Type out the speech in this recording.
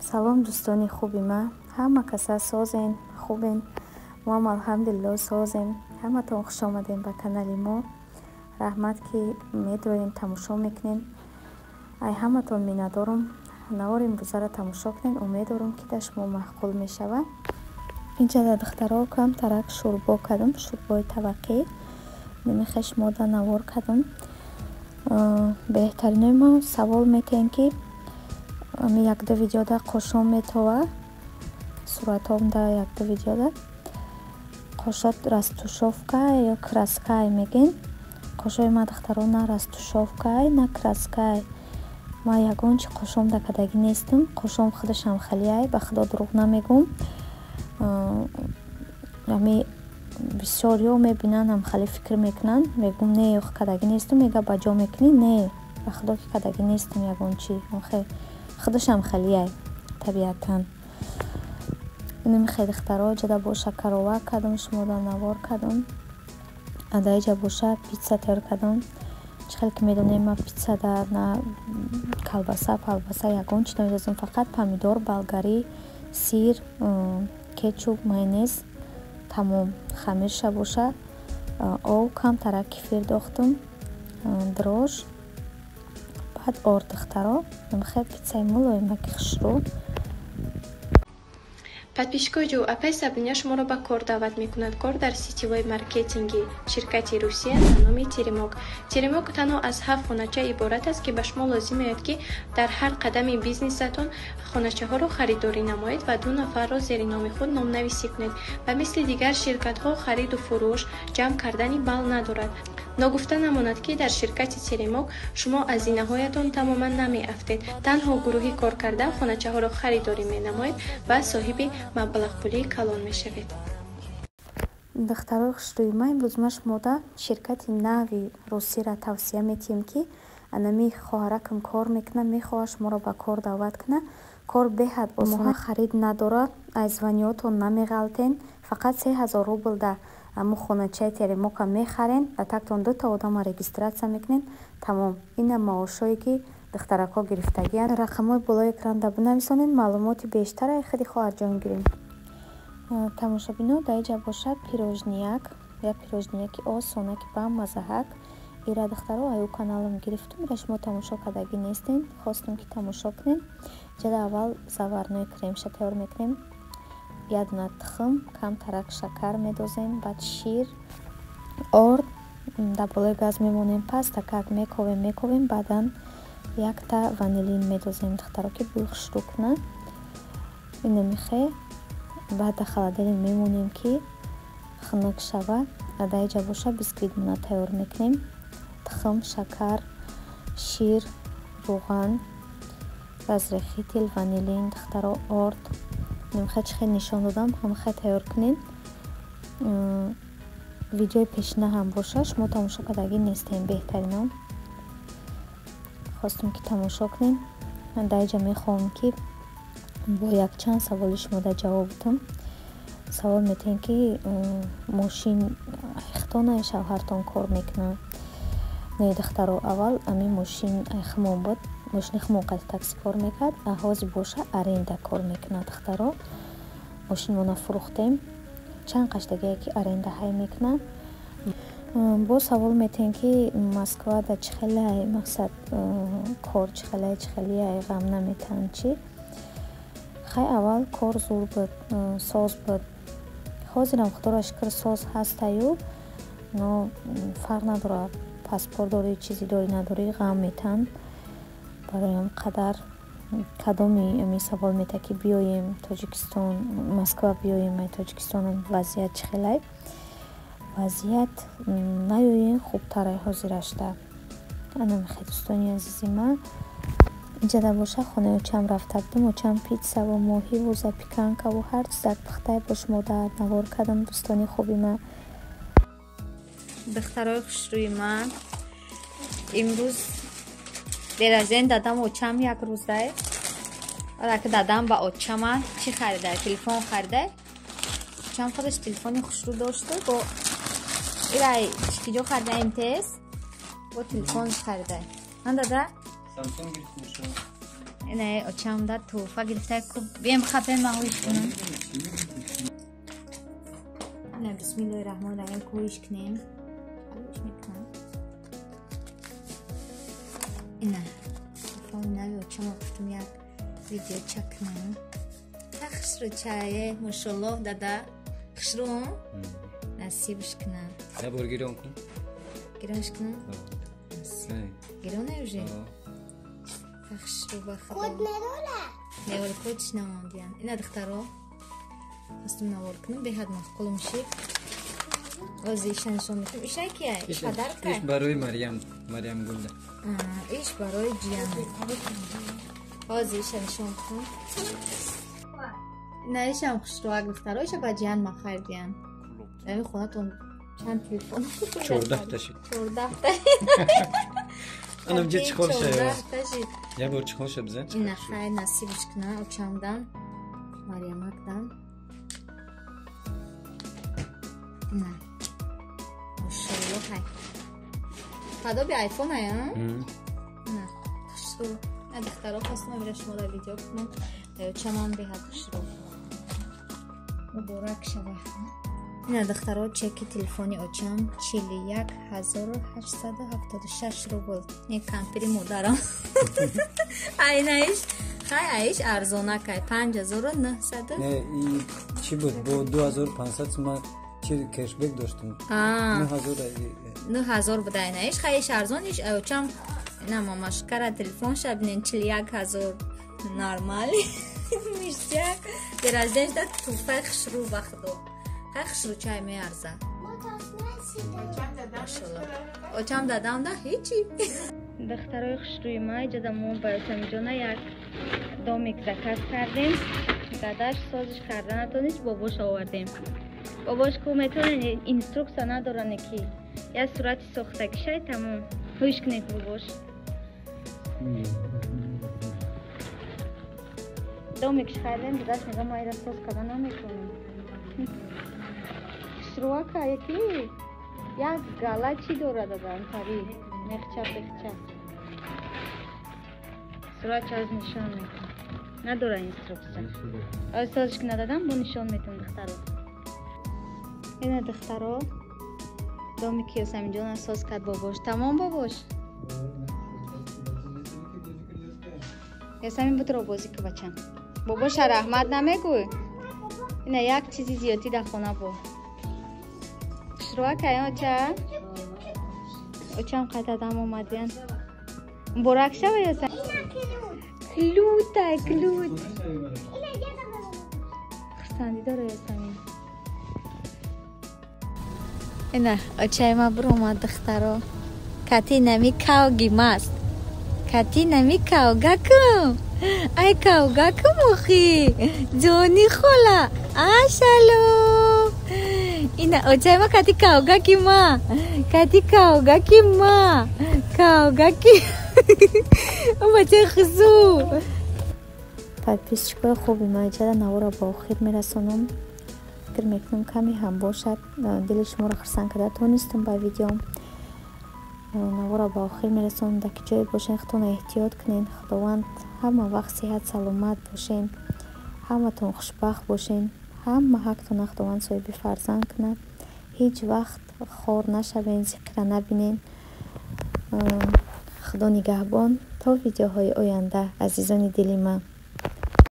салом дӯстони хуби ма, ҳама каса созен, хубен, мо ҳам алҳамдулиллоҳ созем. Ҳаматон хуш омадем ба канали мо. Раҳмат ки медоем тамошо мекунем. ай ҳаматон миннатдорум, навори имрӯзаро тамошо кунем. Умед дорам ки дар шумо маъқул мешавад. инҷа дар духтаро кам тарак шӯрбо кардам, шӯрбои таваққӣ намехе шумода навор кардам. беҳтаринои ма савол метен ки як-ду видеода қошон метова суратом да як-ду видеода қошот растушевкай ё краскай мегин. қошои ма духтаро на растушевкай на краскай. ма ягон чи қошом дакадаги нестам. қошом худашам халияй, ба худо дурӯғ намегум. ами бисёриё мебинанд, ам хали фикр мекунанд, мегум не ёх кадаги нестам, мега ба ҷо мекунӣ, не ба худо ки кадаги нестам ягон чи. худашам халияй табиатан. намехе духтаро ҷада бо шакарова кардам, шумода навор кардам. адаиҷа боша питса тайёр кардам. чӣ хел ки медонем ма питса да на колбаса палбаса ягон чи намедозам, фақат помидор, болгарӣ, сир, кетчуп, майонез, тамом хамирша боша. ов кам тарак кефир дохтам, дрож, баъд ор духтаро. намехе питсаи мулоимаки хушрӯ. подписчикои апай Сабина шуморо ба кор даъват мекунад. Кор дар сетевой маркетинги ширкати Русия ба номи Теремок. Теремок танҳо аз 7 хонача иборат аст ки ба шумо лозим меояд ки дар ҳар қадами бизнесатон хоначаҳоро харидорӣ намоед ва 2 нафарро зери номи худ номнависӣ кунед. ва мисли дигар ширкатҳо хариду фурӯш ҷамъ кардани бал надорад. ногуфта намонад ки дар ширкати Теремок шумо аз зинаҳоятон тамоман намеафтед. танҳо гурӯҳӣ кор карда хоначаҳоро харидорӣ менамоед ва соҳиби маблағпулии калон мешавед. духтарои хушрӯи ма, имрӯз ма шумода ширкати нави Русира тавсия метиҳем ки анами хоҳаракам кор мекуна, мехоҳад шуморо ба кор даъват куна. кор беҳад осона, харид надорад, аз ваниётон намеғалтен. фақат 3000 рубл да аммо хоначаи Теремока мехарен, атактон 2 одама регистратсия мекунен, тамом. ина маошое ки духтарако гирифтагиянд. рақамҳои болои экран да бинависонед, маълумоти бештара худи хоҳарҷон гирем. тамошобино даиҷа бошад пирожнияк я пирожнияки осонаки бамазаҳак. ира духтаро аю каналам гирифтум, ира шумо тамошо кардаги нестен, хостам ки тамошо кунем. ҷада аввал заварнои кремша тайёр мекунем. як дуна тухм, кам тарак шакар медозем, баъд шир, орд дар болои газ мемонем. пас такак мековем, баъдан якта ванилин медозем духтаро ки бӯи хушрӯ кунад. ина мехе баъд дар холодильник мемонем ки хунук шавад. адаиҷа боша бисквит муна тайёр мекунем. тухм, шакар, шир, рӯған, разрехитил, ванилин духтаро, орд. намехе чӣ хел нишон додам, ҳамахе тайёр кунед. видеои пешина ҳам боша, шумо тамошо кардаги нестем. беҳтарино хостам ки тамошо кунем. даиҷа мехоҳам ки бо якчанд саволи шумода ҷавоб дам. савол метен ки мошин айхтона шавҳартон кор мекунад. не духтаро, аввал ами мошин айхмон буд, мошини хумон қайти такси кор мекард, ҳозир боша аренда кор мекунад духтаро. мошинмона фурӯхтем, чанд қаштагие ки аренда ҳай мекунад. бо савол метен ки Москва да чӣ хелай мақсад кор чӣ хелай ғам наметан чи. хай аввал кор зур буд, соз буд. ҳозирам худоро шукр соз ҳастаю, но фарқ надорад. паспорт дорӣ, чизе дорӣ надорӣ, ғам метан. бароям қадар кадоми ами савол мета ки биёем Тоҷикистон, Москва биёем ай Тоҷикистон, вазъият чӣ хелай. вазъият наёен хубтарай ҳозирашда. ана мехе дӯстони азизи ма, инҷа да боша хонаи очам рафта будам. очам питсаву моҳиву запеканкаву ҳар чизак пухтай бо шумо дар навор кардам. дӯстони хуби ма, духтарои хушрӯи ма, имрӯз бер аз ин дадам очам як рӯзай. ҳала ки дадам ба очама чӣ харидай? Телефон харидай. очам худаш телефони хушрӯ дошту, бо ирай чиҷо харидай МТС, бо телефон харидай. ман дада Samsung гирифтем шумо. نه اچم در توفه گرفته که بیم خپه مهویش کنم. نه بسم الله الرحمن الرحیم کویش کنیم. کویش میکنم. نه توفه نوی اچم افتم یک ویدیو چکنم. خشرو چایه ماشالله دادا خشرو نصیبش کنم. نه بار گیرون کن. گیرونش کنم. گیرونه یوزه. خشرو بخدا. کد نداره. نه ولی کدش نماندیم. اینا دخترها. هستم نوار کنم به حد مخکلم شی. آزیشان شون میکنم. ایشای کیه؟ ایش پدر که؟ ایش برای مریم گلده. ایش برای جیانه. آزیشان شون کنم. نه ایشم خشرو اگر دخترها ایش با جیان ما خریدیم. نمی خونتون چند تلفن؟ 14 تاشید. 14 تاشید. Anam gdzie ci chodzi? Ja bym ci chodzi bze. نه خیر نصیبش کنه و چندان مریم اکدم. نه. ماشاءالله های. پدا بی آیفون هیا؟ نه. خشرو. نه دخترها خواستم میره شما را ویدیو کنم. چمان به حد خشرو. مبارک شبه. نه دخترها چکی تلفنی اچم 41876 روبل. یک کمپری مادرم. اینایش خیلی ایش ارزونه که 5900. نه این چی بود؟ با 2500 ما چی کشبک داشتم. 9000 بود اینایش خیلی ارزونیش. اچم نه ماماش کرد تلفن شب نین 41000 نرمالی میشه. درازش داد توفه خشرو بخدو. خشرو چای میارزه. اچم دادم ده هیچی. دخترای خشروی ما اینجا ما برای سمیجانه یک دامیک زکات کردیم. داداش سازش کردن نتونید باباش آوردیم. باباش که میتونه اینستروکس ندارن که یا صورت ساختگی شاید تمام هوش کنید باباش. دامیکش کردیم داداش میگه ما ایران ساز کردن نمیکنیم. خشروها که یکی یک گالا چی داره دادن تاری نخچه بخچه صورت چه از نشان میتون نداره اینستروکسیون از سازش که ندادم با نشان میتون دخترها. این دخترها دامی که یاسمین جان ساز کرد باباش. تمام باباش یاسمین بود رو بازی که بچم باباش رحمت نمیگوی. این یک چیزی زیادی در خانه با خشروها که اچه اچم قطع دم اومدین برک شوه یا سن کلوت های کلوت خستندی داره یا سمین. اینه اچه ما برو اومد دخترها کتی نمی کاوگی ماست کتی نمی کاوگاکم ای کاوگاکم اخی جونی خولا آشالو. اینه اچه ما کتی کاوگاکی ما کتی کاوگاکی ما کاوگاکی اون بچه خزو. подписчикای خوبی ما اینجا نوارا با آخر میرسونم. فکر میکنم کمی هم باشد دل شما را خرسند کرده تونستم با ویدیوم. نوارا با آخر میرسونم. در که جای باشین خودتون احتیاط کنین. خداوند همه وقت صحت سلامت باشین. همه تون خوشبخت باشین. همه حقتون خداوند صاحب فرزند کنه. هیچ وقت خور نشوین ذکر نبینین. خدا نگهبان تا ویدیوهای آینده عزیزان دلی من.